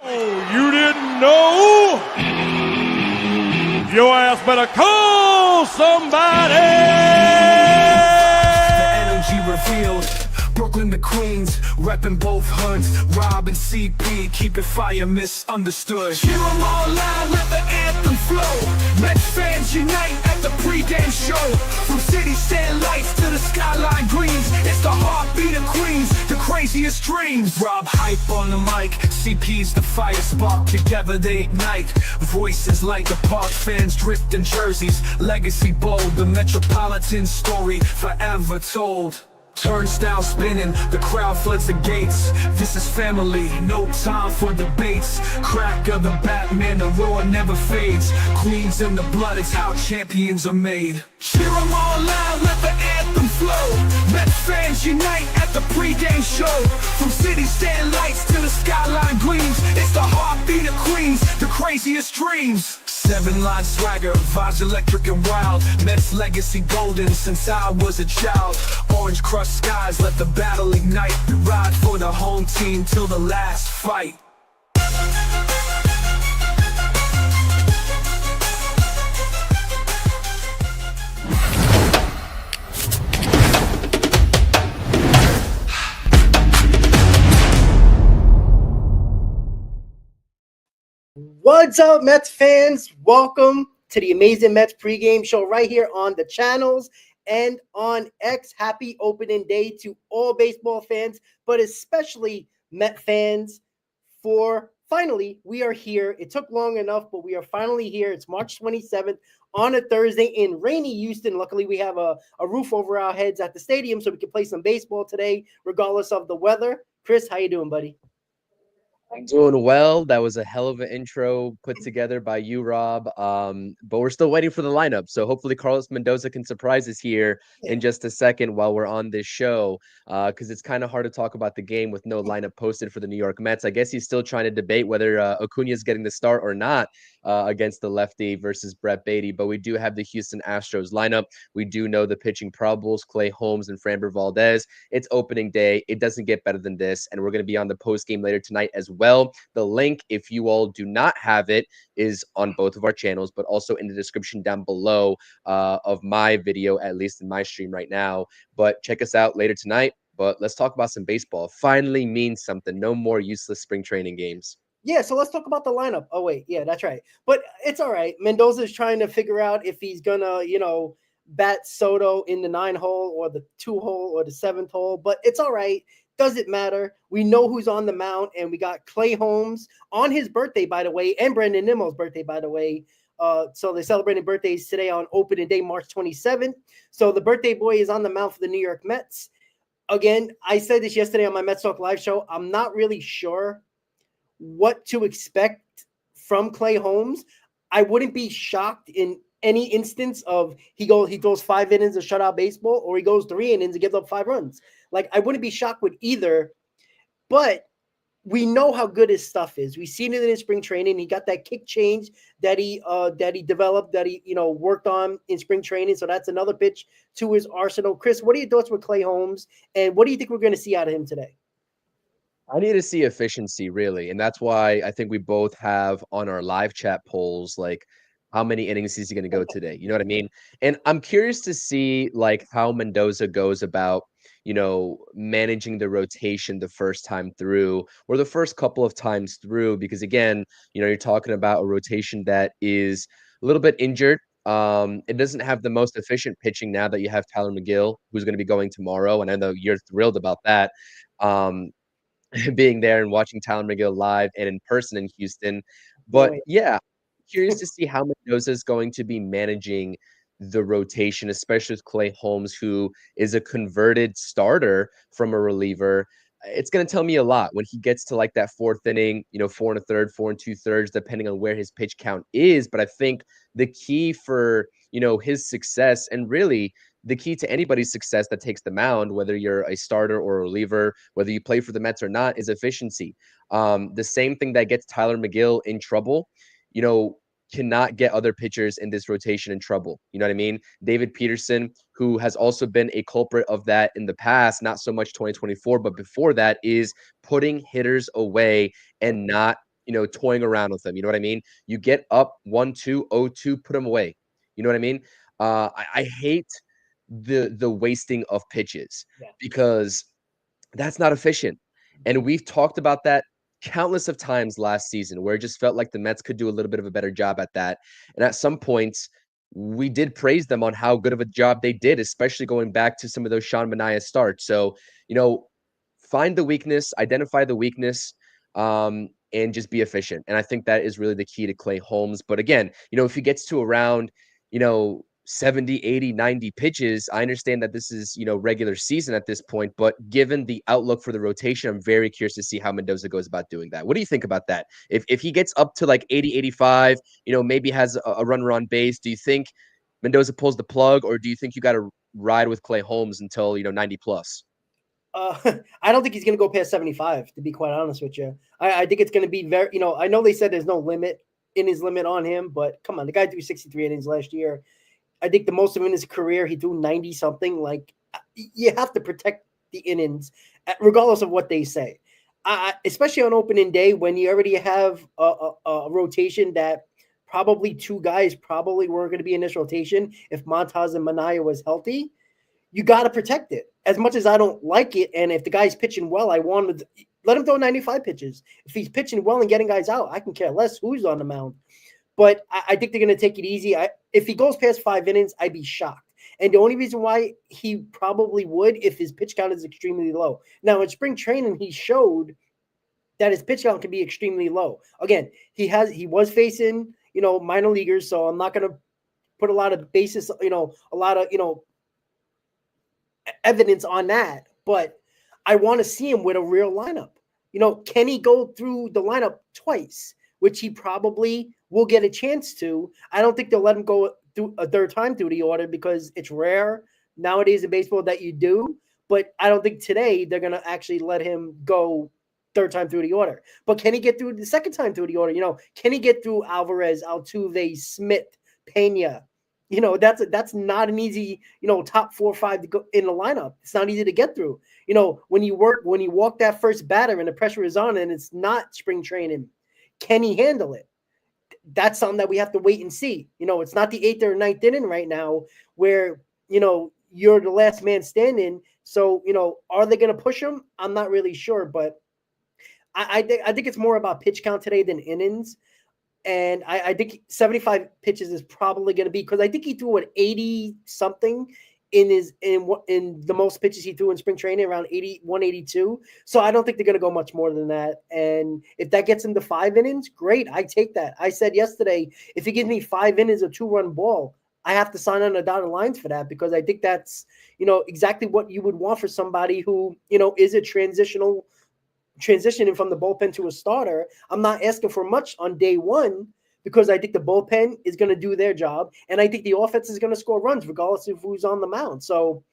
Oh, you didn't know? Your ass better call somebody! The energy revealed. Brooklyn to Queens, reppin' both hoods. Rob and CP, keep it fire, misunderstood. Hear 'em all loud, let the anthem flow. Mets fans unite at the pregame show. From city stand lights to the skyline greens, it's the heartbeat of Queens, the craziest dreams. Rob hype on the mic, CP's the fire spark. Together they ignite, voices like the park. Fans drift in jerseys, legacy bold. The Metropolitan story forever told. Turnstile spinning, the crowd floods the gates. This is family, no time for debates. Crack of the Batman, the roar never fades. Queens in the blood, it's how champions are made. Cheer 'em all loud, let the anthem flow. Mets fans unite at the pregame show. From city stand lights to the skyline gleams, it's the heartbeat of Queens, the craziest dreams. 7-line swagger, vibes electric and wild. Mets legacy golden since I was a child. Orange crushed skies, let the battle ignite. Ride for the home team till the last fight. What's up, Mets fans? Welcome to the Amazin Mets PreGame Show right here on the channels and on X. Happy opening day to all baseball fans, but especially Met fans. For finally, we are here. It took long enough, but we are finally here. It's March 27th on a Thursday in rainy Houston. Luckily, we have a roof over our heads at the stadium so we can play some baseball today, regardless of the weather. Chris, how you doing, buddy? I'm doing well. That was a hell of an intro put together by you, Rob. But we're still waiting for the lineup. So hopefully Carlos Mendoza can surprise us here in just a second while we're on this show. Because it's kind of hard to talk about the game with no lineup posted for the New York Mets. I guess he's still trying to debate whether Acuña is getting the start or not against the lefty versus Brett Beatty. But we do have the Houston Astros lineup. We do know the pitching probables, Clay Holmes and Framber Valdez. It's opening day. It doesn't get better than this. And we're going to be on the post game later tonight as well. The link, if you all do not have it, is on both of our channels, but also in the description down below of my video, at least in my stream right now. But check us out later tonight. But let's talk about some baseball. Finally means something. No more useless spring training games. Yeah, so let's talk about the lineup. Oh, wait. Yeah, that's right. But it's all right. Mendoza is trying to figure out if he's going to, bat Soto in the 9-hole or the 2-hole or the 7th hole. But it's all right. Doesn't matter. We know who's on the mound, and we got Clay Holmes on his birthday, by the way, and Brandon Nimmo's birthday, by the way. So they're celebrating birthdays today on opening day, March 27th. So the birthday boy is on the mound for the New York Mets. Again, I said this yesterday on my Mets Talk live show. I'm not really sure what to expect from Clay Holmes. I wouldn't be shocked in any instance of he goes 5 innings of shutout baseball, or he goes 3 innings and gives up 5 runs. Like, I wouldn't be shocked with either, but we know how good his stuff is. We've seen it in spring training. He got that kick change that he developed, that he worked on in spring training. So that's another pitch to his arsenal. Chris, what are your thoughts with Clay Holmes, and what do you think we're going to see out of him today? I need to see efficiency, really. And that's why I think we both have on our live chat polls, like, how many innings is he going to go today? You know what I mean? And I'm curious to see, like, how Mendoza goes about, managing the rotation the first time through, or the first couple of times through, because again, you're talking about a rotation that is a little bit injured. It doesn't have the most efficient pitching now that you have Tyler McGill, who's going to be going tomorrow. And I know you're thrilled about that. Being there and watching Tyler McGill live and in person in Houston. But yeah, curious to see how Mendoza is going to be managing the rotation, especially with Clay Holmes, who is a converted starter from a reliever. It's going to tell me a lot when he gets to like that 4th inning, 4 1/3, 4 2/3, depending on where his pitch count is. But I think the key for, his success, and really the key to anybody's success that takes the mound, whether you're a starter or a reliever, whether you play for the Mets or not, is efficiency. The same thing that gets Tyler McGill in trouble, cannot get other pitchers in this rotation in trouble. You know what I mean? David Peterson, who has also been a culprit of that in the past, not so much 2024, but before that, is putting hitters away and not toying around with them. You know what I mean? You get up 1-2, 0-2, put them away. You know what I mean? I hate the wasting of pitches because that's not efficient. And we've talked about that countless of times last season where it just felt like the Mets could do a little bit of a better job at that. And at some points, we did praise them on how good of a job they did, especially going back to some of those Sean Manaea starts. So, find the weakness, identify the weakness, and just be efficient. And I think that is really the key to Clay Holmes. But again, if he gets to around, 70, 80, 90 pitches, I understand that this is, regular season at this point, but given the outlook for the rotation, I'm very curious to see how Mendoza goes about doing that. What do you think about that? If he gets up to like 80, 85, maybe has a runner on base, do you think Mendoza pulls the plug, or do you think you got to ride with Clay Holmes until, 90 plus? I don't think he's going to go past 75, to be quite honest with you. I think it's going to be very, I know they said there's no limit on him, but come on, the guy threw 63 innings last year. I think the most of him in his career, he threw 90 something. Like, you have to protect the innings, regardless of what they say. Especially on opening day, when you already have a rotation that probably two guys probably were going to be in this rotation if Montas and Manaea was healthy. You got to protect it. As much as I don't like it, and if the guy's pitching well, I want to let him throw 95 pitches. If he's pitching well and getting guys out, I can care less who's on the mound. But I think they're going to take it easy. If he goes past 5 innings, I'd be shocked. And the only reason why he probably would, if his pitch count is extremely low. Now, in spring training, he showed that his pitch count can be extremely low. Again, he was facing, minor leaguers, so I'm not going to put a lot of basis, a lot of, evidence on that, but I want to see him with a real lineup. Can he go through the lineup twice, which he probably will get a chance to? I don't think they'll let him go through a third time through the order because it's rare nowadays in baseball that you do, but I don't think today they're going to actually let him go third time through the order. But can he get through the second time through the order? Can he get through Alvarez, Altuve, Smith, Pena? That's not an easy, top 4 or 5 to go in the lineup. It's not easy to get through. When you walk that first batter and the pressure is on and it's not spring training, can he handle it? That's something that we have to wait and see. It's not the 8th or 9th inning right now where, you're the last man standing. So, are they going to push him? I'm not really sure, but I think it's more about pitch count today than innings. And I think 75 pitches is probably going to be, because I think he threw 80 something in the most pitches he threw in spring training, around 182. So I don't think they're going to go much more than that. And if that gets him to 5 innings, great. I take that. I said yesterday, if he gives me 5 innings of 2-run ball, I have to sign on the dotted lines for that, because I think that's, exactly what you would want for somebody who, is a transitioning from the bullpen to a starter. I'm not asking for much on day one, because I think the bullpen is going to do their job, and I think the offense is going to score runs regardless of who's on the mound. So,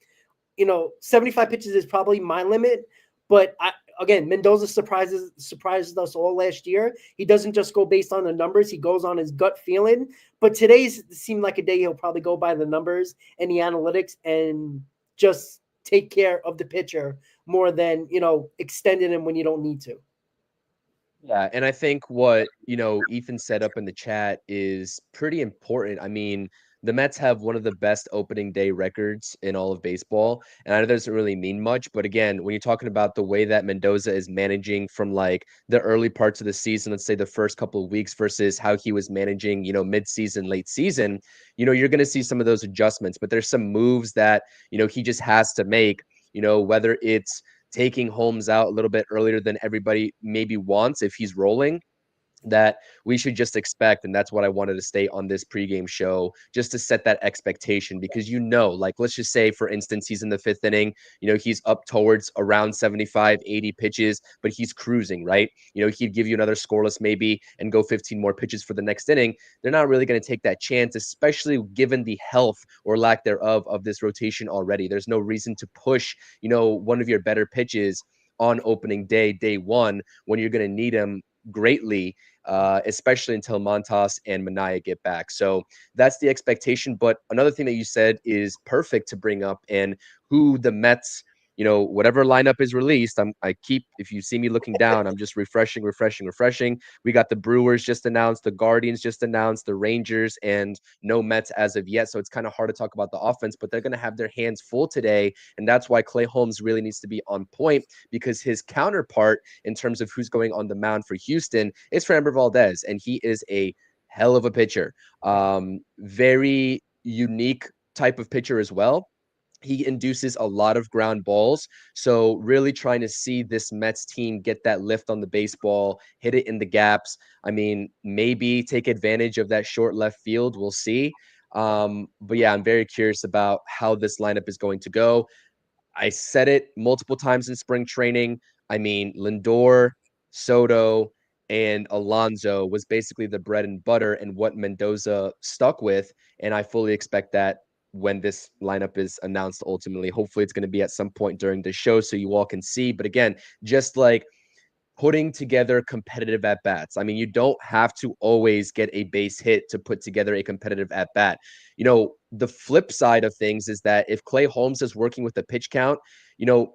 75 pitches is probably my limit. But again, Mendoza surprises us all last year. He doesn't just go based on the numbers; he goes on his gut feeling. But today's seemed like a day he'll probably go by the numbers and the analytics and just take care of the pitcher more than, extending him when you don't need to. Yeah, and I think what, Ethan set up in the chat is pretty important. I mean, the Mets have one of the best opening day records in all of baseball, and I know that doesn't really mean much, but again, when you're talking about the way that Mendoza is managing from like the early parts of the season, let's say the first couple of weeks versus how he was managing, mid-season, late season, you're going to see some of those adjustments, but there's some moves that, he just has to make, whether it's taking Holmes out a little bit earlier than everybody maybe wants if he's rolling, that we should just expect. And that's what I wanted to stay on this pregame show, just to set that expectation, because, like, let's just say, for instance, he's in the 5th inning, he's up towards around 75, 80 pitches, but he's cruising, right? He'd give you another scoreless maybe and go 15 more pitches for the next inning. They're not really going to take that chance, especially given the health or lack thereof of this rotation already. There's no reason to push, one of your better pitches on opening day one, when you're going to need him greatly, especially until Montas and Manaea get back. So that's the expectation. But another thing that you said is perfect to bring up, and who the Mets, whatever lineup is released, if you see me looking down, I'm just refreshing. We got the Brewers just announced, the Guardians just announced, the Rangers, and no Mets as of yet. So it's kind of hard to talk about the offense, but they're going to have their hands full today. And that's why Clay Holmes really needs to be on point, because his counterpart in terms of who's going on the mound for Houston is Framber Valdez. And he is a hell of a pitcher. Very unique type of pitcher as well. He induces a lot of ground balls. So really trying to see this Mets team get that lift on the baseball, hit it in the gaps. I mean, maybe take advantage of that short left field. We'll see. But yeah, I'm very curious about how this lineup is going to go. I said it multiple times in spring training. I mean, Lindor, Soto, and Alonso was basically the bread and butter and what Mendoza stuck with. And I fully expect that when this lineup is announced ultimately. Hopefully it's going to be at some point during the show so you all can see. But again, just like putting together competitive at-bats. I mean, you don't have to always get a base hit to put together a competitive at-bat. The flip side of things is that if Clay Holmes is working with a pitch count,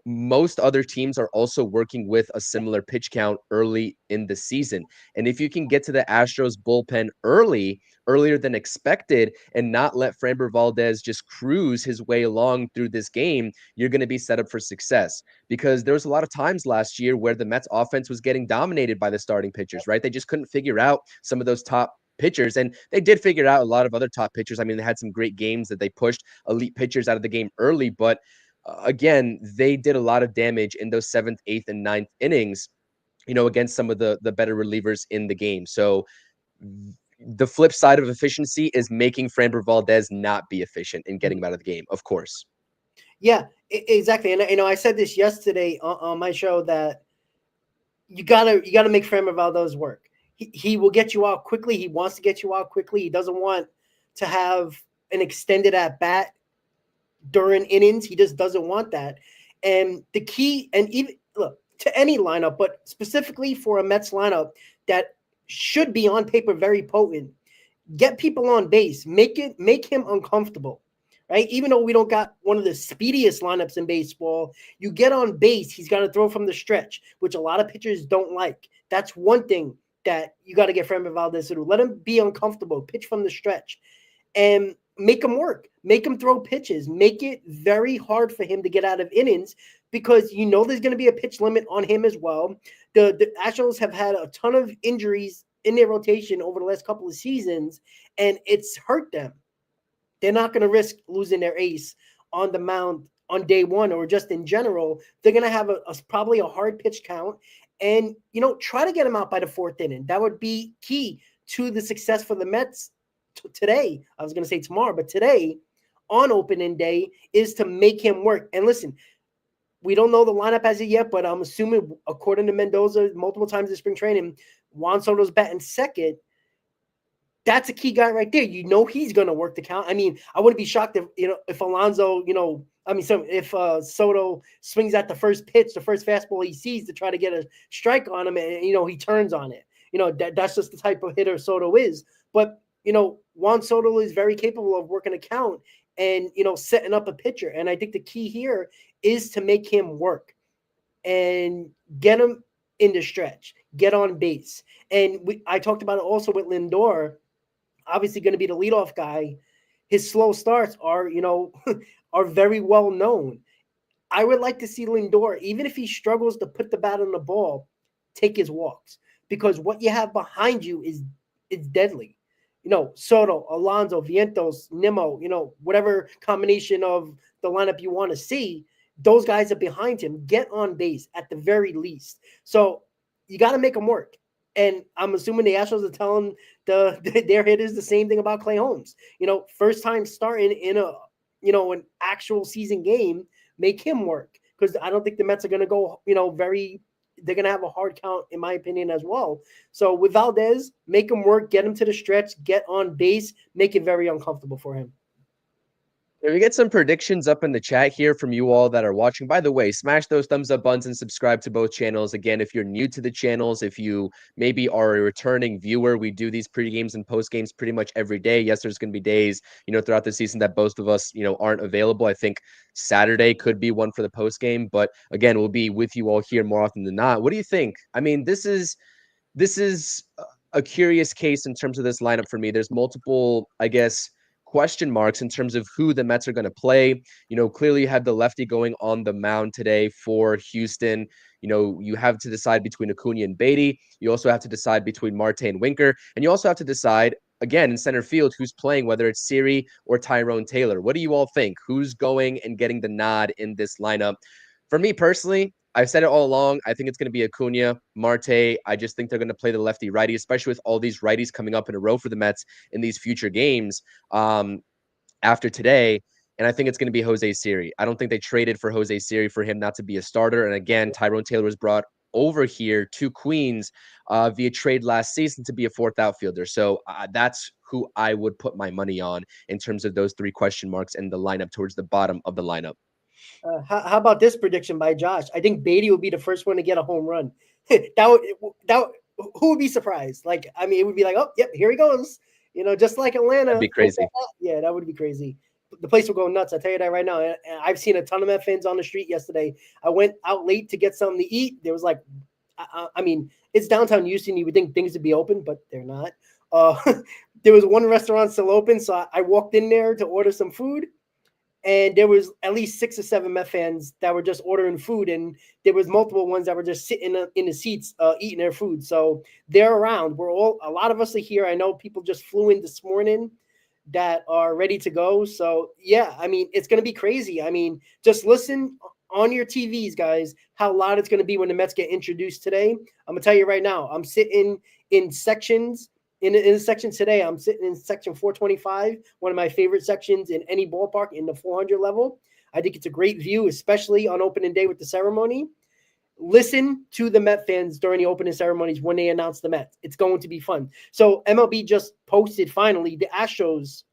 most other teams are also working with a similar pitch count early in the season. And if you can get to the Astros bullpen earlier than expected, and not let Framber Valdez just cruise his way along through this game, you're going to be set up for success. Because there was a lot of times last year where the Mets offense was getting dominated by the starting pitchers, right? They just couldn't figure out some of those top pitchers, and they did figure out a lot of other top pitchers. I mean, they had some great games that they pushed elite pitchers out of the game early, but again, they did a lot of damage in those 7th, 8th, and 9th innings, against some of the better relievers in the game. So the flip side of efficiency is making Framber Valdez not be efficient in getting him out of the game, of course. Yeah, exactly. And I said this yesterday on my show that you gotta make Framber Valdez work. He will get you out quickly. He wants to get you out quickly. He doesn't want to have an extended at bat during innings. He just doesn't want that. And the key, and even look, to any lineup, but specifically for a Mets lineup that should be on paper very potent, get people on base, make him uncomfortable, right? Even though we don't got one of the speediest lineups in baseball, you get on base, he's got to throw from the stretch, which a lot of pitchers don't like. That's one thing that you got to get Framber Valdez to do. Let him be uncomfortable, pitch from the stretch, and make him work. Make him throw pitches. Make it very hard for him to get out of innings, because there's going to be a pitch limit on him as well. The Astros have had a ton of injuries in their rotation over the last couple of seasons, and it's hurt them. They're not going to risk losing their ace on the mound on day one, or just in general. They're going to have probably a hard pitch count, and try to get him out by the 4th inning. That would be key to the success for the Mets today. I was going to say tomorrow, but today on opening day is to make him work. And listen, we don't know the lineup as of yet, but I'm assuming, according to Mendoza, multiple times in spring training, Juan Soto's batting second. That's a key guy right there. He's going to work the count. I mean, I wouldn't be shocked if Alonso, if Soto swings at the first pitch, the first fastball he sees to try to get a strike on him, and he turns on it. That's just the type of hitter Soto is. But Juan Soto is very capable of working a count and setting up a pitcher. And I think the key here is to make him work and get him in the stretch, get on base. And I talked about it also with Lindor. Obviously going to be the leadoff guy. His slow starts are, are very well known. I would like to see Lindor, even if he struggles to put the bat on the ball, take his walks, because what you have behind you is deadly. Soto, Alonso, Vientos, Nimmo, whatever combination of the lineup you want to see, those guys are behind him. Get on base at the very least. So you got to make them work. And I'm assuming the Astros are telling their hitters the same thing about Clay Holmes. First time starting in an actual season game, make him work, because I don't think the Mets are going to go, they're going to have a hard count, in my opinion, as well. So with Valdez, make him work, get him to the stretch, get on base, make it very uncomfortable for him. Can we get some predictions up in the chat here from you all that are watching? By the way, smash those thumbs up buttons and subscribe to both channels. Again, if you're new to the channels, if you maybe are a returning viewer, we do these pre-games and post-games pretty much every day. Yes, there's going to be days, throughout the season that both of us, aren't available. I think Saturday could be one for the post-game, but again, we'll be with you all here more often than not. What do you think? I mean, this is a curious case in terms of this lineup for me. There's multiple, I guess, question marks in terms of who the Mets are going to play. Clearly you have the lefty going on the mound today for Houston. You have to decide between Acuña and Beatty. You also have to decide between Marte and Winker. And you also have to decide, again, in center field, who's playing, whether it's Siri or Tyrone Taylor. What do you all think? Who's going and getting the nod in this lineup? For me personally, I've said it all along. I think it's going to be Acuña, Marte. I just think they're going to play the lefty-righty, especially with all these righties coming up in a row for the Mets in these future games after today. And I think it's going to be Jose Siri. I don't think they traded for Jose Siri for him not to be a starter. And again, Tyrone Taylor was brought over here to Queens via trade last season to be a fourth outfielder. So that's who I would put my money on in terms of those three question marks and the lineup towards the bottom of the lineup. How about this prediction by Josh? I think Beatty will be the first one to get a home run. Who would be surprised? Like, I mean, it would be like, oh, yep, here he goes. Just like Atlanta. That'd be crazy. Yeah, that would be crazy. The place will go nuts. I tell you that right now. And I've seen a ton of Met fans on the street yesterday. I went out late to get something to eat. There was like, I mean, it's downtown Houston. You would think things would be open, but they're not. There was one restaurant still open, so I walked in there to order some food. And there was at least 6 or 7 Met fans that were just ordering food, and there was multiple ones that were just sitting in the seats eating their food. So they're around. A lot of us are here. I know people just flew in this morning that are ready to go. So yeah, I mean, it's going to be crazy. I mean, just listen on your TVs, guys, how loud it's going to be when the Mets get introduced today. I'm going to tell you right now, I'm sitting in sections. In the section today, I'm sitting in section 425, one of my favorite sections in any ballpark in the 400 level. I think it's a great view, especially on opening day with the ceremony. Listen to the Met fans during the opening ceremonies when they announce the Mets. It's going to be fun. So MLB just posted finally the Astros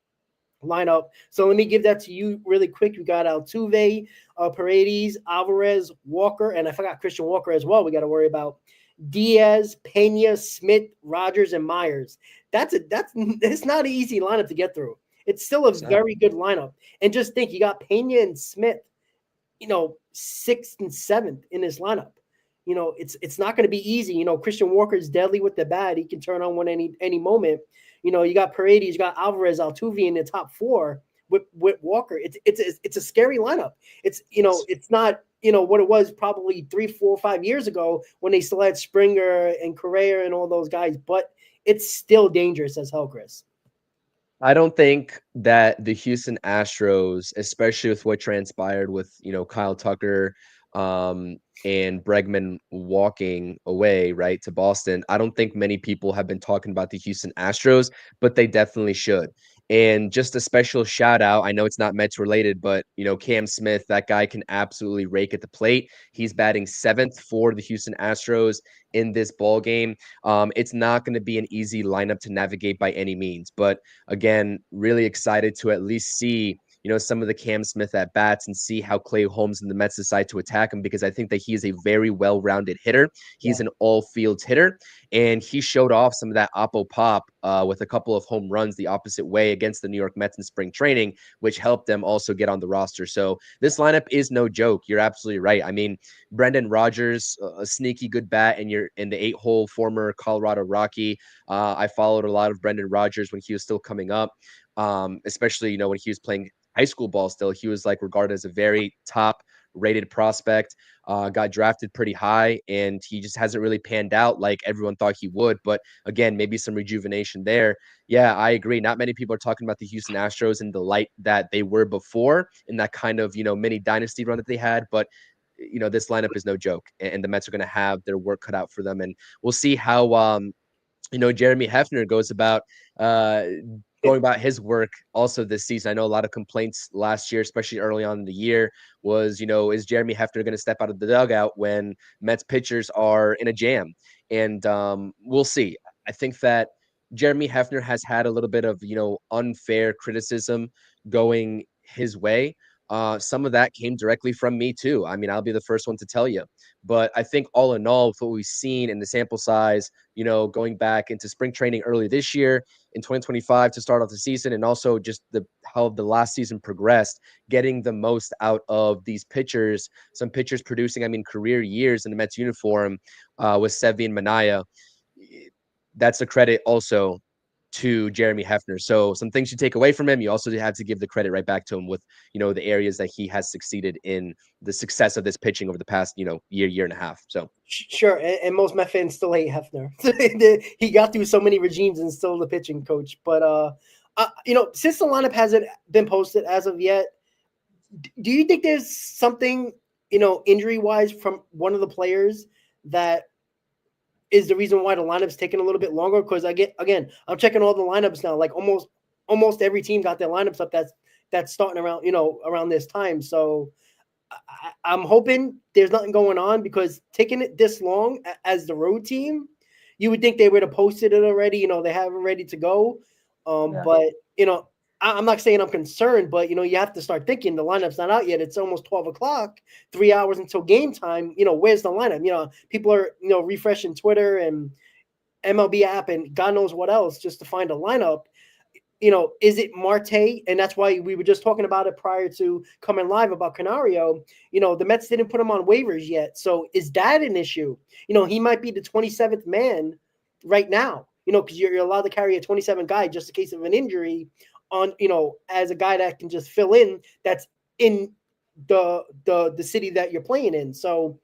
lineup. So let me give that to you really quick. We got Altuve, Paredes, Alvarez, Walker, and I forgot Christian Walker as well. We got to worry about Diaz, Pena, Smith, Rogers, and Myers. It's not an easy lineup to get through. It's still a very good lineup. And just think, you got Pena and Smith, 6th and 7th in this lineup. It's not going to be easy. Christian Walker is deadly with the bat. He can turn on one any moment. You got Paredes, you got Alvarez, Altuve in the top 4 with Walker. It's a scary lineup. It's not what it was probably 3, 4, 5 years ago when they still had Springer and Correa and all those guys, but it's still dangerous as hell, Chris. I don't think that the Houston Astros, especially with what transpired with, Kyle Tucker and Bregman walking away, right, to Boston, I don't think many people have been talking about the Houston Astros, but they definitely should. And just a special shout out. I know it's not Mets related, but Cam Smith, that guy can absolutely rake at the plate. He's batting 7th for the Houston Astros in this ball game. It's not going to be an easy lineup to navigate by any means, but again, really excited to at least see some of the Cam Smith at bats and see how Clay Holmes and the Mets decide to attack him, because I think that he is a very well-rounded hitter. He's an all-field hitter, and he showed off some of that oppo pop with a couple of home runs the opposite way against the New York Mets in spring training, which helped them also get on the roster. So this lineup is no joke. You're absolutely right. I mean, Brendan Rodgers, a sneaky good bat, and you're in the 8-hole former Colorado Rocky. I followed a lot of Brendan Rodgers when he was still coming up, especially, when he was playing high school ball still. He was regarded as a very top rated prospect, got drafted pretty high, and he just hasn't really panned out like everyone thought he would. But again, maybe some rejuvenation there. Yeah, I agree. Not many people are talking about the Houston Astros in the light that they were before, in that kind of, mini dynasty run that they had. But this lineup is no joke, and the Mets are going to have their work cut out for them. And we'll see how, Jeremy Hefner goes about going about his work also this season. I know a lot of complaints last year, especially early on in the year, was, is Jeremy Hefner going to step out of the dugout when Mets pitchers are in a jam? And we'll see. I think that Jeremy Hefner has had a little bit of, unfair criticism going his way. Some of that came directly from me too. I mean, I'll be the first one to tell you. But I think all in all, with what we've seen in the sample size, going back into spring training early this year in 2025 to start off the season, and also just how the last season progressed, getting the most out of these pitchers, some pitchers producing, I mean, career years in the Mets uniform with Sevy and Manaya. That's a credit also to Jeremy Hefner. So some things you take away from him. You also have to give the credit right back to him with, the areas that he has succeeded in the success of this pitching over the past, year and a half. So sure. And most Met fans still hate Hefner. He got through so many regimes and still the pitching coach. But, since the lineup hasn't been posted as of yet, do you think there's something, injury wise from one of the players that is the reason why the lineup's taking a little bit longer? Because I'm checking all the lineups now. Like almost every team got their lineups up. That's starting around this time. So I'm hoping there's nothing going on, because taking it this long as the road team, you would think they would have posted it already. They have it ready to go. But I'm not saying I'm concerned, but you have to start thinking the lineup's not out yet. It's almost 12 o'clock, 3 hours until game time. Where's the lineup? People are refreshing Twitter and MLB app and God knows what else just to find a lineup. Is it Marte? And that's why we were just talking about it prior to coming live about Canario. The Mets didn't put him on waivers yet. So is that an issue? He might be the 27th man right now, because you're allowed to carry a 27 guy just in case of an injury on, as a guy that can just fill in, that's in the city that you're playing in. So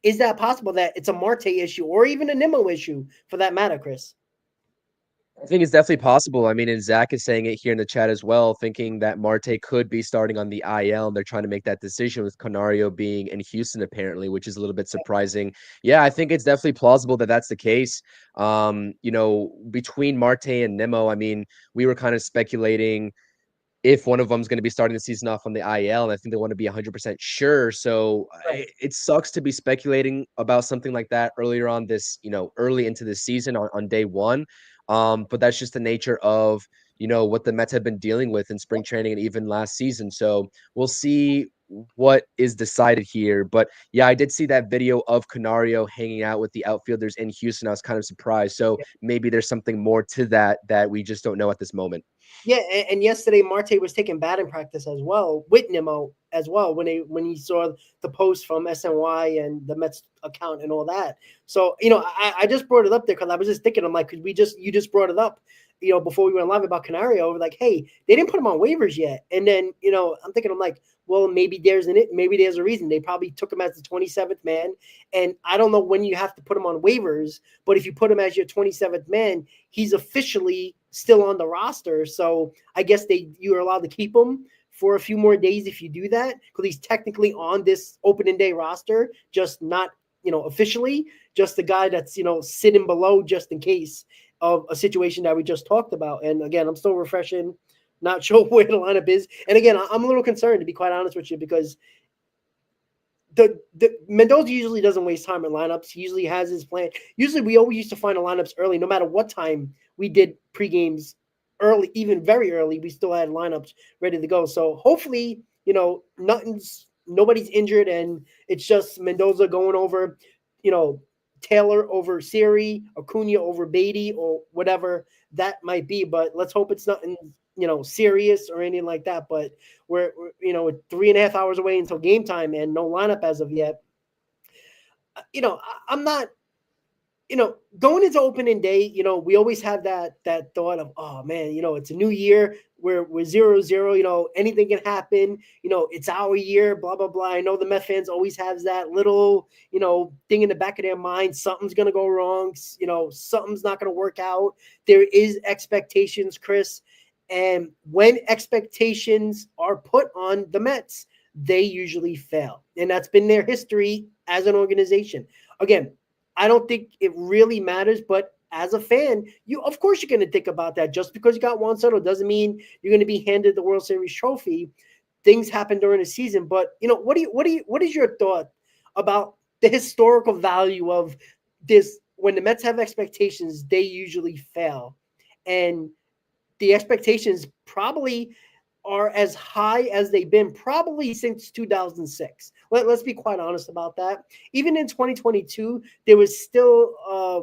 is that possible that it's a Marte issue or even a Nimmo issue for that matter, Chris? I think it's definitely possible. I mean, and Zach is saying it here in the chat as well, thinking that Marte could be starting on the IL, and they're trying to make that decision with Canario being in Houston, apparently, which is a little bit surprising. Yeah, I think it's definitely plausible that that's the case. Between Marte and Nimmo, I mean, we were kind of speculating if one of them is going to be starting the season off on the IL, and I think they want to be 100% sure. So it sucks to be speculating about something like that earlier on this, early into the season on day one. But that's just the nature of, what the Mets have been dealing with in spring training and even last season. So we'll see what is decided here. But yeah, I did see that video of Canario hanging out with the outfielders in Houston. I was kind of surprised. So maybe there's something more to that we just don't know at this moment. Yeah, and yesterday Marte was taking batting practice as well with Nimmo as well when he saw the post from SNY and the Mets account and all that. So I just brought it up there because I was just thinking, I'm like, you just brought it up, before we went live about Canario. Like, hey, they didn't put him on waivers yet, and then I'm thinking, I'm like, well, maybe there's a reason they probably took him as the 27th man, and I don't know when you have to put him on waivers, but if you put him as your 27th man, he's officially still on the roster. So I guess you are allowed to keep him for a few more days if you do that, because he's technically on this opening day roster, just not, officially, just the guy that's, sitting below just in case of a situation that we just talked about. And again, I'm still refreshing, not sure where the lineup is. And again, I'm a little concerned, to be quite honest with you, because the Mendoza usually doesn't waste time in lineups. He usually has his plan. Usually we always used to find the lineups early, no matter what time we did pre-games early, even very early, we still had lineups ready to go. So hopefully, nobody's injured, and it's just Mendoza going over, Taylor over Siri, Acuña over Beatty, or whatever that might be. But let's hope it's nothing, serious or anything like that. But we're 3.5 hours away until game time and no lineup as of yet. I'm not, going into opening day, we always have that thought of, oh man, it's a new year, we're 0-0, anything can happen, it's our year, blah, blah, blah. I know the Met fans always have that little, thing in the back of their mind, something's going to go wrong, something's not going to work out. There is expectations, Chris. And when expectations are put on the Mets, they usually fail. And that's been their history as an organization. Again, I don't think it really matters, but as a fan, of course you're going to think about that. Just because you got Juan Soto doesn't mean you're going to be handed the World Series trophy. Things happen during the season, but what is your thought about the historical value of this? When the Mets have expectations, they usually fail, and the expectations probably are as high as they've been probably since 2006. Let's be quite honest about that. Even in 2022, there was still a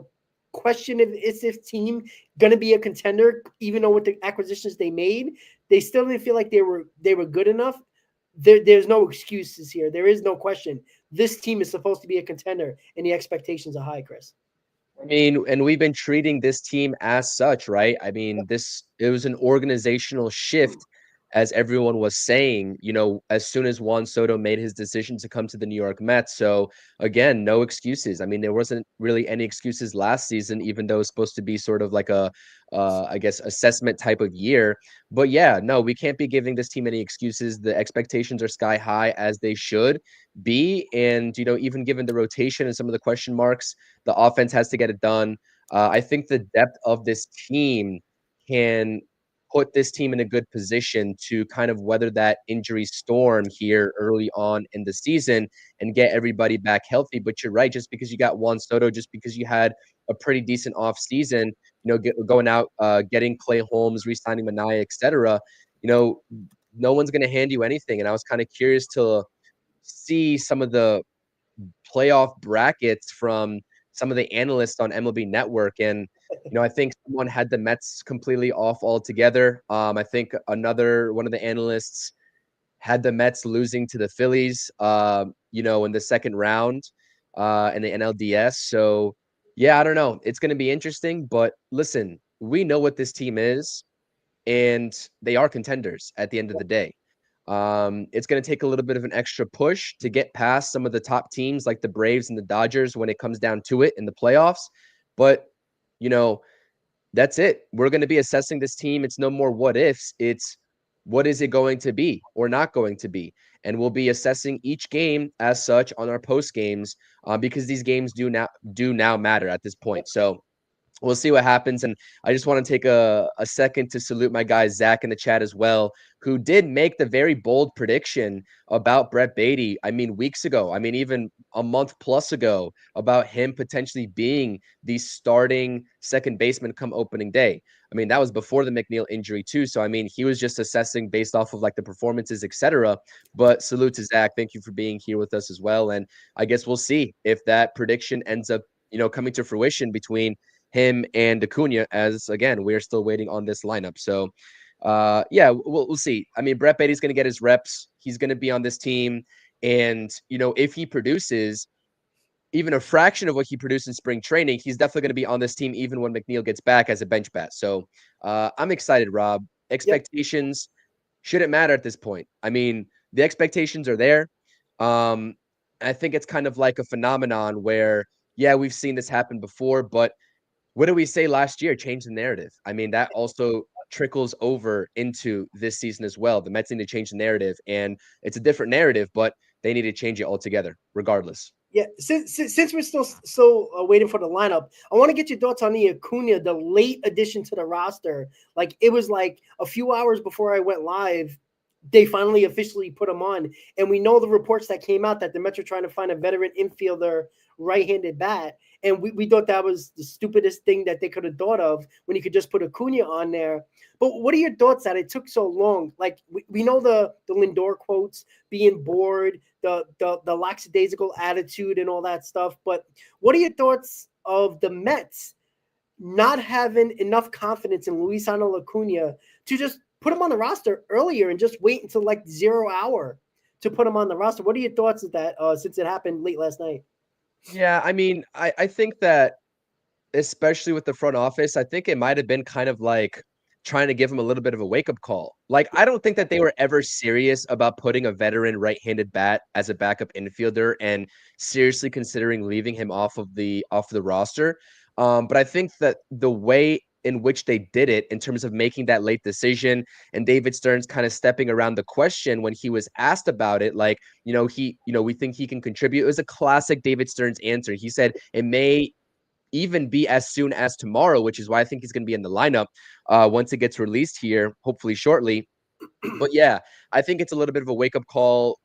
question if is this team going to be a contender, even though with the acquisitions they made, they still didn't feel like they were good enough. There's no excuses here. There is no question. This team is supposed to be a contender, and the expectations are high, Chris. I mean, and we've been treating this team as such, right? I mean, it was an organizational shift, as everyone was saying, as soon as Juan Soto made his decision to come to the New York Mets. So again, no excuses. I mean, there wasn't really any excuses last season, even though it's supposed to be sort of like a, I guess, assessment type of year. But yeah, no, we can't be giving this team any excuses. The expectations are sky high, as they should be. And, even given the rotation and some of the question marks, the offense has to get it done. I think the depth of this team can put this team in a good position to kind of weather that injury storm here early on in the season and get everybody back healthy. But you're right, just because you got Juan Soto, just because you had a pretty decent off season, going out, getting Clay Holmes, re-signing Manaya, etc., no one's going to hand you anything. And I was kind of curious to see some of the playoff brackets from some of the analysts on MLB Network. And, I think someone had the Mets completely off altogether. I think another one of the analysts had the Mets losing to the Phillies, in the second round in the NLDS. So, yeah, I don't know. It's going to be interesting. But listen, we know what this team is, and they are contenders at the end of the day. It's going to take a little bit of an extra push to get past some of the top teams like the Braves and the Dodgers when it comes down to it in the playoffs. But, that's it. We're going to be assessing this team. It's no more what ifs. It's what is it going to be or not going to be. And we'll be assessing each game as such on our post games because these games do now matter at this point. So we'll see what happens. And I just want to take a second to salute my guy, Zach, in the chat as well, who did make the very bold prediction about Brett Beatty. I mean, weeks ago, even a month plus ago, about him potentially being the starting second baseman come opening day. I mean, that was before the McNeil injury too. So, he was just assessing based off of like the performances, etc. But salute to Zach. Thank you for being here with us as well. And I guess we'll see if that prediction ends up, coming to fruition between him and Acuña, as again, we're still waiting on this lineup. So, yeah, we'll see. Brett Beatty's going to get his reps. He's going to be on this team. And, if he produces even a fraction of what he produced in spring training, he's definitely going to be on this team, even when McNeil gets back as a bench bat. So, I'm excited, Rob. Expectations shouldn't matter at this point. The expectations are there. I think it's kind of like a phenomenon where, yeah, we've seen this happen before, but what did we say last year? Change the narrative. That also trickles over into this season as well. The Mets need to change the narrative, and it's a different narrative, but they need to change it altogether, regardless. Yeah, since we're still waiting for the lineup, I want to get your thoughts on the Acuña, the late addition to the roster. Like, it was like a few hours before I went live, they finally officially put him on. And we know the reports that came out that the Mets are trying to find a veteran infielder, right-handed bat. And we thought that was the stupidest thing that they could have thought of when you could just put Acuña on there. But what are your thoughts that it took so long? Like, we know the Lindor quotes, being bored, the lackadaisical attitude and all that stuff. But what are your thoughts of the Mets not having enough confidence in Luisano Acuña to just put him on the roster earlier and just wait until like 0 hour to put him on the roster? What are your thoughts of that since it happened late last night? Yeah, I think that, especially with the front office, I think it might have been kind of like trying to give him a little bit of a wake-up call. Like, I don't think that they were ever serious about putting a veteran right-handed bat as a backup infielder and seriously considering leaving him off the roster. But I think that the way in which they did it in terms of making that late decision and David Stearns kind of stepping around the question when he was asked about it, like, we think he can contribute. It was a classic David Stearns answer. He said it may even be as soon as tomorrow, which is why I think he's going to be in the lineup once it gets released here, hopefully shortly. But yeah, I think it's a little bit of a wake-up call,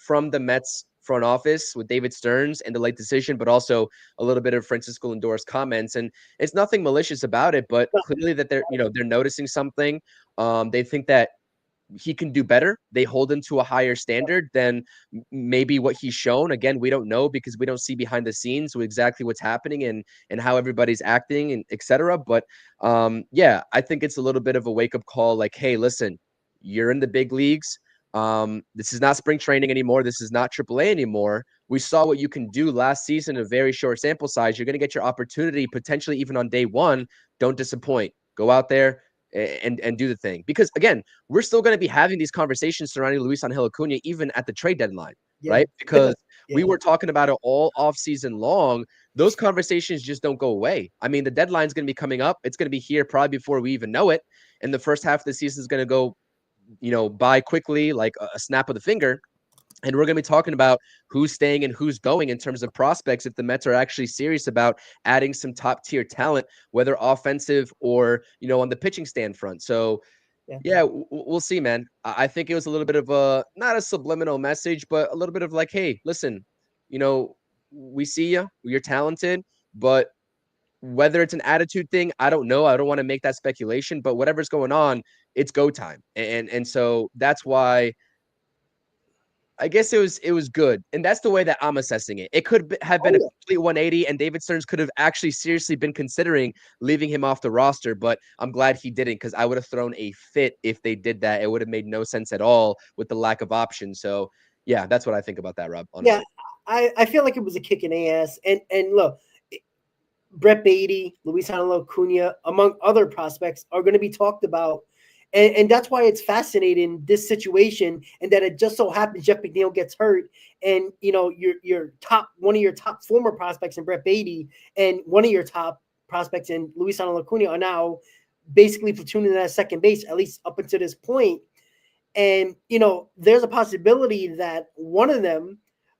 from the Mets front office with David Stearns and the late decision, but also a little bit of Francisco Lindor's comments. And it's nothing malicious about it, but clearly that they're noticing something. They think that he can do better. They hold him to a higher standard than maybe what he's shown. Again, we don't know because we don't see behind the scenes exactly what's happening and how everybody's acting and etc. But yeah, I think it's a little bit of a wake up call. Like, hey, listen, you're in the big leagues. This is not spring training anymore. This is not AAA anymore. We saw what you can do last season, a very short sample size. You're going to get your opportunity potentially even on day one. Don't disappoint. Go out there and do the thing. Because again, we're still going to be having these conversations surrounding Luisangel Acuña even at the trade deadline, right? Because we were talking about it all off season long. Those conversations just don't go away. I mean, the deadline's going to be coming up. It's going to be here probably before we even know it. And the first half of the season is going to go, by quickly, like a snap of the finger. And we're going to be talking about who's staying and who's going in terms of prospects if the Mets are actually serious about adding some top tier talent, whether offensive or, on the pitching stand front. So, yeah, we'll see, man. I think it was a little bit of not a subliminal message, but a little bit of like, hey, listen, we see you, you're talented, but whether it's an attitude thing, I don't know. I don't want to make that speculation, but whatever's going on, it's go time. And so that's why I guess it was good. And that's the way that I'm assessing it. It could have been a complete 180, and David Stearns could have actually seriously been considering leaving him off the roster, but I'm glad he didn't, because I would have thrown a fit if they did that. It would have made no sense at all with the lack of options. So, yeah, that's what I think about that, Rob. Honestly. Yeah, I feel like it was a kick in the ass. And look, Brett Beatty, Luisangel Acuña, among other prospects, are going to be talked about. And that's why it's fascinating, this situation, and that it just so happens Jeff McNeil gets hurt, and your one of your top former prospects in Brett Beatty and one of your top prospects in Luisangel Acuña are now basically platooning at second base, at least up until this point. And there's a possibility that one of them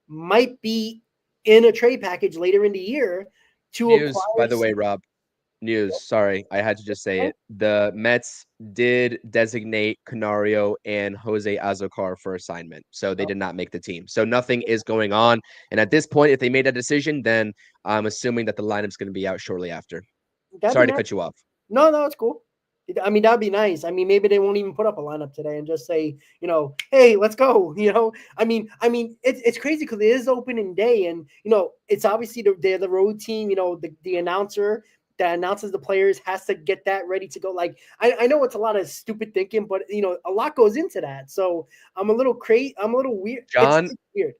might be in a trade package later in the year to News, acquire. by the way, Rob. Sorry, I had to just say it. The Mets did designate Canario and Jose Azocar for assignment, so they did not make the team. So nothing is going on. And at this point, if they made that decision, then I'm assuming that the lineup's going to be out shortly after. Sorry to cut you off. No, it's cool. I mean, that'd be nice. I mean, maybe they won't even put up a lineup today and just say, hey, let's go. I mean, it's crazy because it is opening day, and it's obviously they're the road team. The announcer that announces the players has to get that ready to go. Like, I know it's a lot of stupid thinking, but a lot goes into that. So I'm a little crazy. I'm a little weird. It's weird.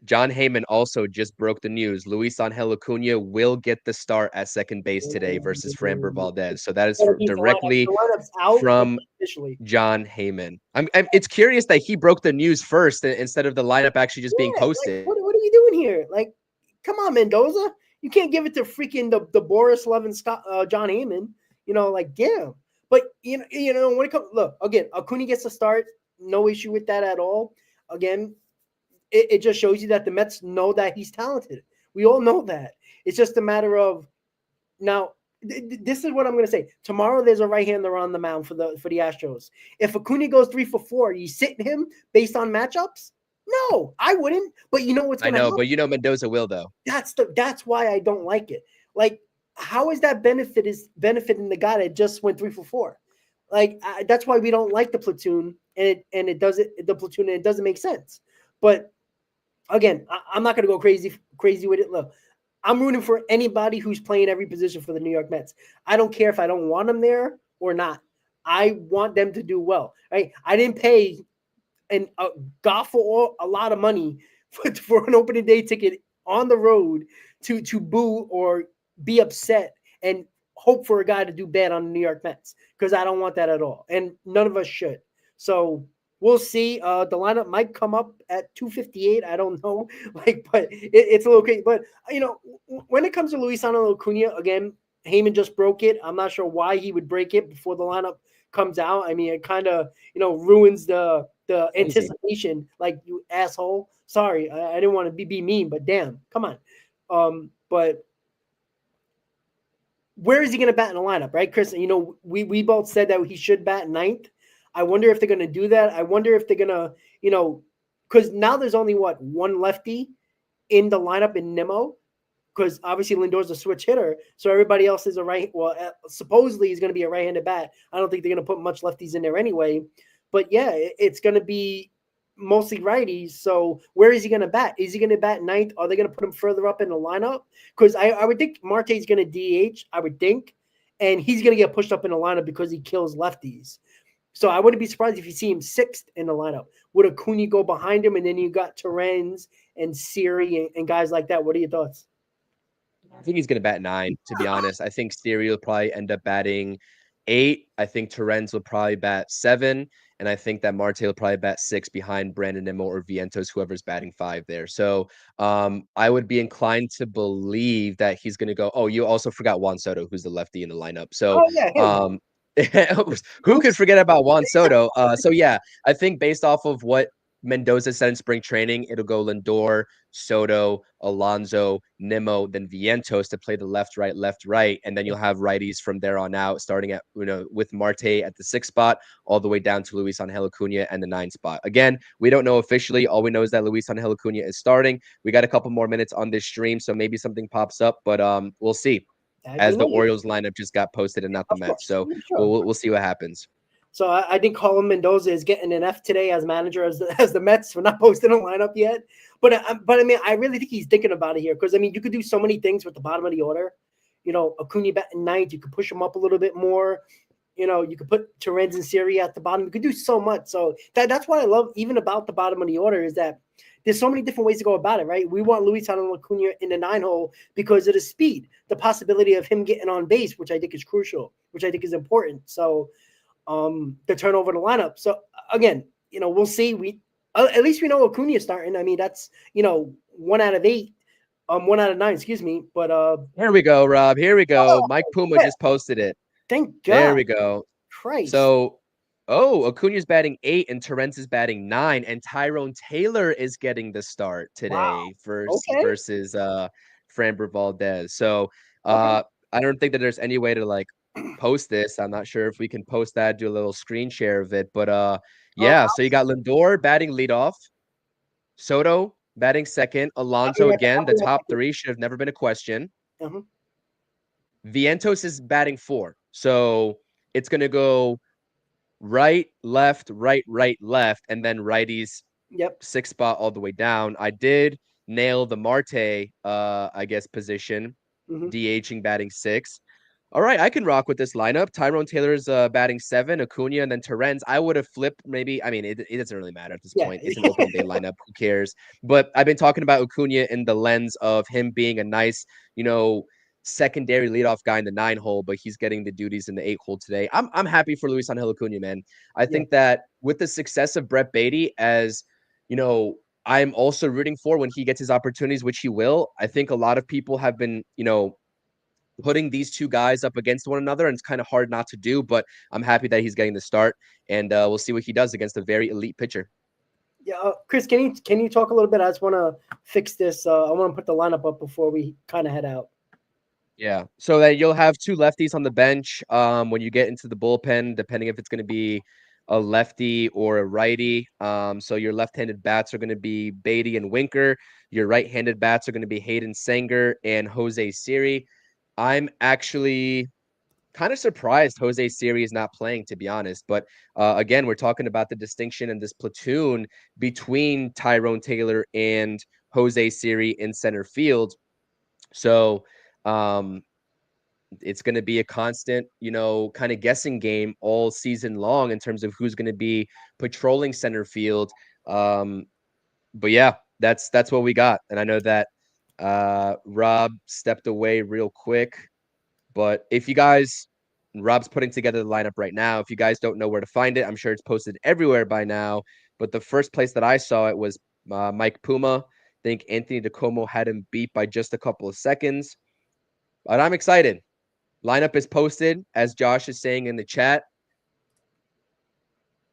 John Heyman also just broke the news. Luisangel Acuña will get the start at second base today versus Framber Valdez. So that is directly from John Heyman. It's curious that he broke the news first instead of the lineup actually just being posted. Like, what are you doing here? Like, come on, Mendoza. You can't give it to freaking the Boris loving Scott John Heyman. Like, damn. But when it comes, look, again, Acuña gets a start. No issue with that at all. Again, it just shows you that the Mets know that he's talented. We all know that. It's just a matter of now. This is what I'm going to say. Tomorrow, there's a right-hander on the mound for the Astros. If Acuña goes 3 for 4, you sitting him based on matchups? No, I wouldn't. But you know what's going to happen? But Mendoza will, though. That's why I don't like it. Like, how is that benefiting the guy that just went 3 for 4? Like, that's why we don't like the platoon, and it doesn't make sense. But again, I'm not going to go crazy with it. Look, I'm rooting for anybody who's playing every position for the New York Mets. I don't care if I don't want them there or not. I want them to do well. Right? I didn't pay a lot of money for an opening day ticket on the road to boo or be upset and hope for a guy to do bad on the New York Mets, because I don't want that at all, and none of us should. So we'll see. The lineup might come up at 258. I don't know. But it's a little crazy. But when it comes to Luisangel Acuña, again, Heyman just broke it. I'm not sure why he would break it before the lineup comes out. I mean, it kind of ruins the anticipation. Like, you asshole. Sorry, I didn't want to be mean, but damn, come on. But where is he going to bat in the lineup, right, Chris? We both said that he should bat ninth. I wonder if they're going to do that. I wonder if they're going to, because now there's only one lefty in the lineup in Nimmo, because obviously Lindor's a switch hitter, so everybody else is supposedly he's going to be a right-handed bat. I don't think they're going to put much lefties in there anyway. But yeah, it's going to be mostly righties. So where is he going to bat? Is he going to bat ninth? Are they going to put him further up in the lineup? Because I would think Marte's going to DH, I would think, and he's going to get pushed up in the lineup because he kills lefties. So I wouldn't be surprised if you see him sixth in the lineup. Would Acuña go behind him, and then you got Terens and Siri and guys like that? What are your thoughts? I think he's going to bat 9, to be honest. I think Siri will probably end up batting 8. I think Terens will probably bat 7. And I think that Marte will probably bat 6 behind Brandon Nimmo or Vientos, whoever's batting 5 there. So I would be inclined to believe that he's going to go. Oh, you also forgot Juan Soto, who's the lefty in the lineup. So who could forget about Juan Soto? So yeah, I think based off of what Mendoza said in spring training, it'll go Lindor, Soto, Alonso, Nimmo, then Vientos to play the left, right, and then you'll have righties from there on out, starting at with Marte at the 6th spot, all the way down to Luis Angel Acuña and the 9th spot. Again, we don't know officially. All we know is that Luis Angel Acuña is starting. We got a couple more minutes on this stream, so maybe something pops up, but we'll see. As the Orioles lineup just got posted and not the Mets, so we'll see what happens. So I think Colin Mendoza is getting an F today as manager as the Mets for not posting a lineup yet. But I mean, I really think he's thinking about it here because, I mean, you could do so many things with the bottom of the order. Acuña batting 9th, you could push him up a little bit more. You could put Terens and Siri at the bottom. You could do so much. So that's what I love even about the bottom of the order is that there's so many different ways to go about it, right? We want Luis Angel Acuña in the 9 hole because of the speed, the possibility of him getting on base, which I think is crucial, which I think is important. So the turnover in the lineup. So again, we'll see. At least we know Acuña starting. I mean, that's 1 out of 8, 1 out of 9, excuse me. But here we go, Rob. Here we go. Mike Puma just posted it. Thank God. There we go. Christ. So, Acuña's batting 8 and Terens is batting 9, and Tyrone Taylor is getting the start today versus Framber Valdez. So, I don't think that there's any way to post this. I'm not sure if we can post that, do a little screen share of it, but so you got Lindor batting leadoff, Soto batting 2nd, Alonso again, the top 3 should have never been a question. Vientos is batting 4, so it's gonna go right, left, and then righties 6th spot all the way down. I did nail the Marte position, DHing batting 6. All right, I can rock with this lineup. Tyrone Taylor's batting 7, Acuña, and then Terens. I would have flipped maybe. I mean, it doesn't really matter at this point. It's an opening day lineup. Who cares? But I've been talking about Acuña in the lens of him being a nice, secondary leadoff guy in the 9 hole, but he's getting the duties in the 8 hole today. I'm happy for Luis Angel Acuña, man. I think that with the success of Brett Beatty, as I'm also rooting for when he gets his opportunities, which he will. I think a lot of people have been, putting these two guys up against one another, and it's kind of hard not to do, but I'm happy that he's getting the start, and we'll see what he does against a very elite pitcher. Yeah, Chris, can you talk a little bit? I just want to fix this. I want to put the lineup up before we kind of head out. Yeah, so that you'll have 2 lefties on the bench when you get into the bullpen, depending if it's going to be a lefty or a righty. So your left-handed bats are going to be Beatty and Winker. Your right-handed bats are going to be Hayden Sanger and Jose Siri. I'm actually kind of surprised Jose Siri is not playing, to be honest. But again, we're talking about the distinction in this platoon between Tyrone Taylor and Jose Siri in center field. So it's going to be a constant, kind of guessing game all season long in terms of who's going to be patrolling center field. But yeah, that's what we got. And I know that Rob stepped away real quick, but if you guys, Rob's putting together the lineup right now. If you guys don't know where to find it, I'm sure it's posted everywhere by now, but the first place that I saw it was Mike Puma. I think Anthony DeComo had him beat by just a couple of seconds, but I'm excited. Lineup is posted, as Josh is saying in the chat.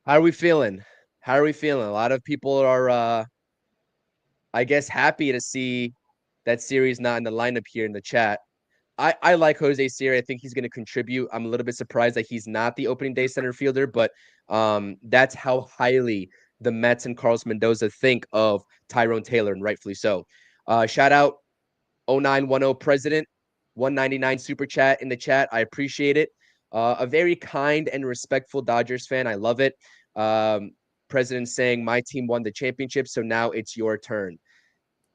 How are we feeling? A lot of people are, I guess, happy to see that Siri's not in the lineup here in the chat. I like Jose Siri. I think he's going to contribute. I'm a little bit surprised that he's not the opening day center fielder, but that's how highly the Mets and Carlos Mendoza think of Tyrone Taylor, and rightfully so. Shout out 0910 President, 199 super chat in the chat. I appreciate it. A very kind and respectful Dodgers fan. I love it. President saying my team won the championship, so now it's your turn.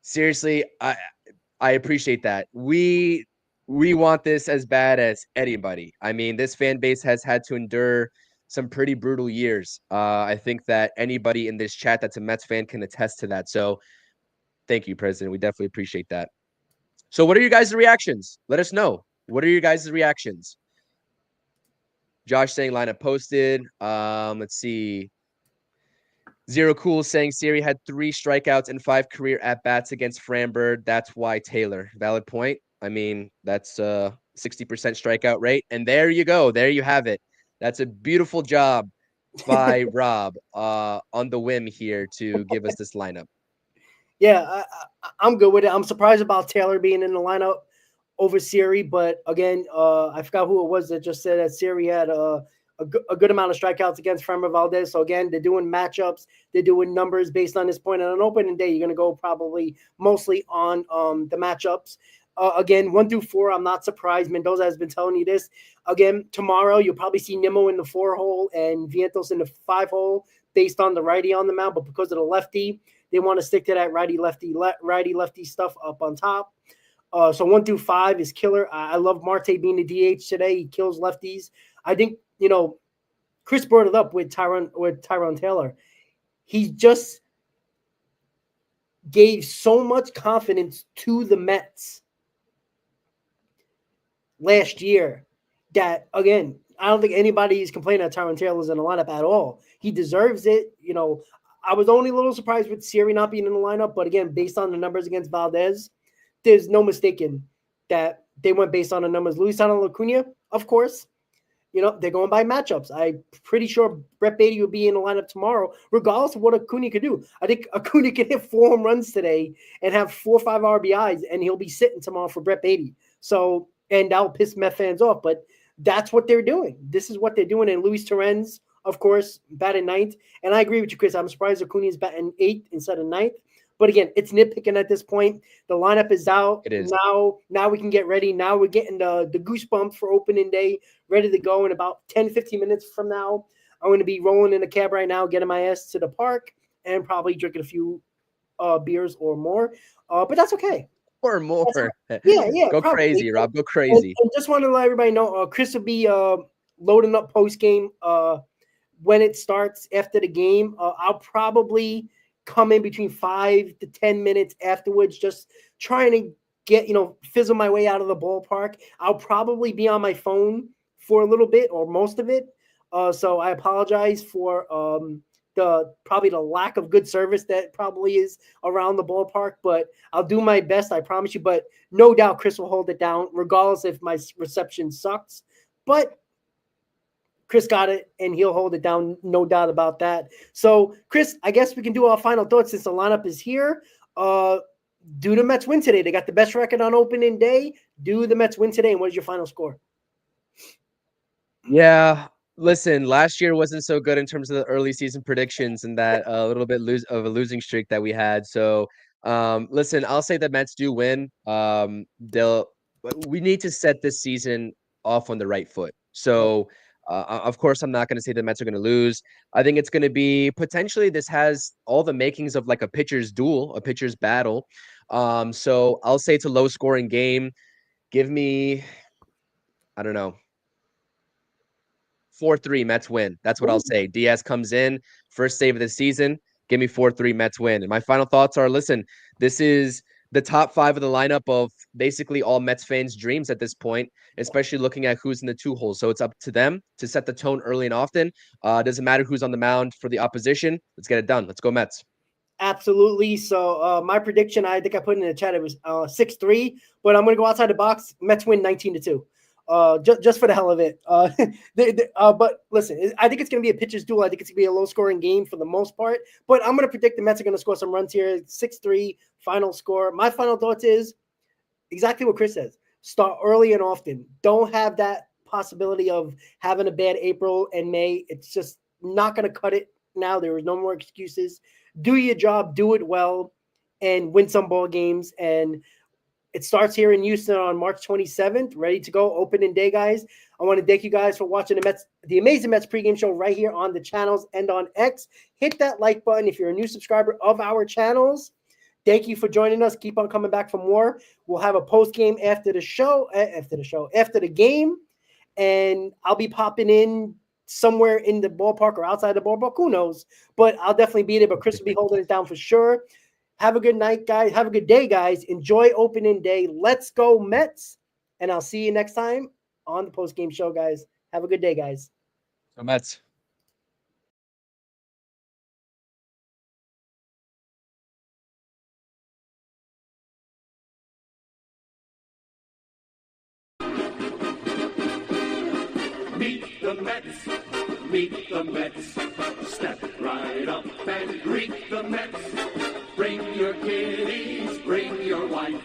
Seriously, I appreciate that. We want this as bad as anybody. I mean, this fan base has had to endure some pretty brutal years. I think that anybody in this chat that's a Mets fan can attest to that. So thank you, President. We definitely appreciate that. So what are your guys' reactions? Let us know. What are your guys' reactions? Josh saying lineup posted. Let's see. Zero Cool saying Siri had 3 strikeouts and 5 career at-bats against Framber. That's why Taylor. Valid point. I mean, that's a 60% strikeout rate. And there you go. There you have it. That's a beautiful job by Rob on the whim here to give us this lineup. Yeah, I'm good with it. I'm surprised about Taylor being in the lineup over Siri, but again, I forgot who it was that just said that Siri had a good amount of strikeouts against Framber Valdez. So again, they're doing matchups, they're doing numbers based on this point. On an opening day, you're going to go probably mostly on the matchups. Again, 1 through 4, I'm not surprised. Mendoza has been telling you this. Again, tomorrow you'll probably see Nimmo in the 4-hole and Vientos in the 5-hole based on the righty on the mound, but because of the lefty, they want to stick to that righty-lefty stuff up on top. So 1 through 5 is killer. I love Marte being the DH today. He kills lefties. I think, Chris brought it up with Tyrone Taylor. He just gave so much confidence to the Mets last year that, again, I don't think anybody is complaining that Tyrone Taylor's in the lineup at all. He deserves it. I was only a little surprised with Siri not being in the lineup, but again, based on the numbers against Valdez, there's no mistaking that they went based on the numbers. Luisano Acuña, of course, they're going by matchups. I'm pretty sure Brett Beatty will be in the lineup tomorrow, regardless of what Acuña could do. I think Acuña can hit 4 home runs today and have 4 or 5 RBIs, and he'll be sitting tomorrow for Brett Beatty. So, and that'll piss Met fans off, but that's what they're doing. This is what they're doing. And Luis Torrens, of course, batting 9th. And I agree with you, Chris. I'm surprised Acuña is batting 8th instead of 9th. But again, it's nitpicking at this point. The lineup is out. It is. Now we can get ready. Now we're getting the goosebumps for opening day, ready to go in about 10, 15 minutes from now. I'm going to be rolling in a cab right now, getting my ass to the park, and probably drinking a few beers or more. But that's okay. Or more. Yeah. Go probably. crazy, Rob. Go crazy. And just want to let everybody know, Chris will be loading up post-game when it starts after the game. I'll probably come in between 5 to 10 minutes afterwards, just trying to get, fizzle my way out of the ballpark. I'll probably be on my phone for a little bit or most of it. So I apologize for probably the lack of good service that probably is around the ballpark, but I'll do my best, I promise you. But no doubt Chris will hold it down, regardless if my reception sucks. But Chris got it, and he'll hold it down, no doubt about that. So, Chris, I guess we can do our final thoughts since the lineup is here. Do the Mets win today? They got the best record on opening day. Do the Mets win today, and what is your final score? Yeah, listen, last year wasn't so good in terms of the early season predictions and that a little bit of a losing streak that we had. So, listen, I'll say the Mets do win. We need to set this season off on the right foot. So, of course, I'm not going to say the Mets are going to lose. I think it's going to be potentially, this has all the makings of like a pitcher's duel, a pitcher's battle. So I'll say it's a low scoring game. Give me, I don't know, 4-3 Mets win. That's what I'll say. Diaz comes in, first save of the season. Give me 4-3 Mets win. And my final thoughts are, listen, this is the top 5 of the lineup of basically all Mets fans' dreams at this point, especially looking at who's in the 2 holes. So it's up to them to set the tone early and often. Doesn't matter who's on the mound for the opposition. Let's get it done. Let's go Mets. Absolutely. So my prediction, I think I put in the chat, it was 6-3, but I'm going to go outside the box. Mets win 19-2. Just for the hell of it. But listen, I think it's going to be a pitcher's duel. I think it's going to be a low-scoring game for the most part. But I'm going to predict the Mets are going to score some runs here. 6-3 final score. My final thoughts is exactly what Chris says. Start early and often. Don't have that possibility of having a bad April and May. It's just not going to cut it now. There is no more excuses. Do your job. Do it well. And win some ball games. And it starts here in Houston on March 27th, ready to go, opening day, guys. I want to thank you guys for watching the Amazin Mets pregame show right here on the channels and on X. Hit that like button if you're a new subscriber of our channels. Thank you for joining us. Keep on coming back for more. We'll have a post game after the game, and I'll be popping in somewhere in the ballpark or outside the ballpark. Who knows? But I'll definitely be there. But Chris will be holding it down for sure. Have a good night, guys. Have a good day, guys. Enjoy opening day. Let's go Mets, and I'll see you next time on the post game show, guys. Have a good day, guys. Go Mets. Meet the Mets, meet the Mets. Step right up and greet the Mets. Bring your kiddies, bring your wife.